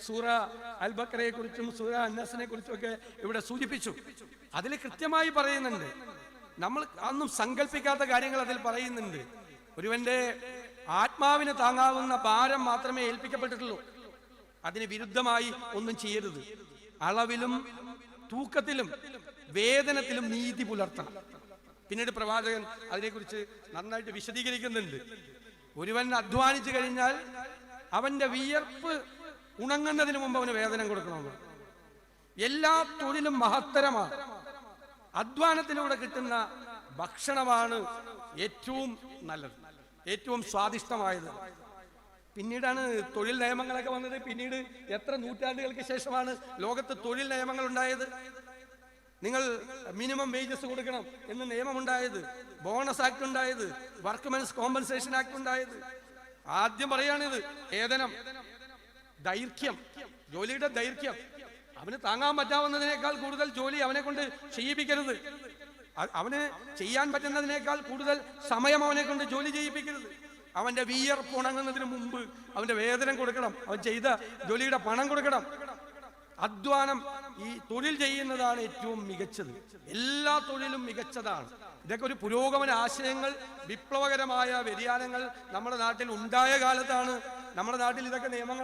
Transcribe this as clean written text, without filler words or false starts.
സൂറ അൽ ബഖറയെ കുറിച്ചും സൂറ അന്നസിനെ കുറിച്ചും ഒക്കെ ഇവിടെ സൂചിപ്പിച്ചു. അതിൽ കൃത്യമായി പറയുന്നുണ്ട്, നമ്മൾ അന്നും സങ്കല്പിക്കാത്ത കാര്യങ്ങൾ അതിൽ പറയുന്നുണ്ട്. ഒരുവന്റെ ആത്മാവിന് താങ്ങാവുന്ന ഭാരം മാത്രമേ ഏൽപ്പിക്കപ്പെട്ടിട്ടുള്ളൂ. അതിന് വിരുദ്ധമായി ഒന്നും ചെയ്യരുത്. അളവിലും തൂക്കത്തിലും വേതനത്തിലും നീതി പുലർത്തണം. പിന്നീട് പ്രവാചകൻ അതിനെക്കുറിച്ച് നന്നായിട്ട് വിശദീകരിക്കുന്നുണ്ട്. ഒരുവൻ അധ്വാനിച്ചു കഴിഞ്ഞാൽ അവന്റെ വിയർപ്പ് ഉണങ്ങുന്നതിന് മുമ്പ് അവന് വേതനം കൊടുക്കണമെന്ന്. എല്ലാ തൊഴിലും മഹത്തരമാണ്. അധ്വാനത്തിലൂടെ കിട്ടുന്ന ഭക്ഷണമാണ് ഏറ്റവും നല്ലത്, ഏറ്റവും സ്വാദിഷ്ടമായത്. പിന്നീടാണ് തൊഴിൽ നിയമങ്ങളൊക്കെ വന്നത്. പിന്നീട് എത്ര നൂറ്റാണ്ടുകൾക്ക് ശേഷമാണ് ലോകത്ത് തൊഴിൽ നിയമങ്ങൾ ഉണ്ടായത്. നിങ്ങൾ മിനിമം വേജസ് കൊടുക്കണം എന്ന് നിയമമുണ്ടായത്, ബോണസ് ആക്ട് ഉണ്ടായത്, വർക്ക്മെൻസ് കോമ്പൻസേഷൻ ആക്ട് ഉണ്ടായത്. ആദ്യം പറയാണിത് വേതനം, ദൈർഘ്യം, ജോലിയുടെ ദൈർഘ്യം. അവന് താങ്ങാൻ പറ്റാവുന്നതിനേക്കാൾ കൂടുതൽ ജോലി അവനെ കൊണ്ട് ചെയ്യിപ്പിക്കരുത്. അവന് ചെയ്യാൻ പറ്റുന്നതിനേക്കാൾ കൂടുതൽ സമയം അവനെ കൊണ്ട് ജോലി ചെയ്യിപ്പിക്കരുത്. അവന്റെ വിയർപ്പ് ഉണങ്ങുന്നതിന് മുമ്പ് അവന്റെ വേതനം കൊടുക്കണം. അവൻ ചെയ്ത ജോലിയുടെ പണം കൊടുക്കണം. അധ്വാനം, ഈ തൊഴിൽ ചെയ്യുന്നതാണ് ഏറ്റവും മികച്ചത്. എല്ലാ തൊഴിലും മികച്ചതാണ്. ഇതൊക്കെ ഒരു പുരോഗമന ആശയങ്ങൾ, വിപ്ലവകരമായ വ്യതിയാനങ്ങൾ നമ്മുടെ നാട്ടിൽ ഉണ്ടായ കാലത്താണ് നമ്മുടെ നാട്ടിൽ ഇതൊക്കെ നിയമങ്ങൾ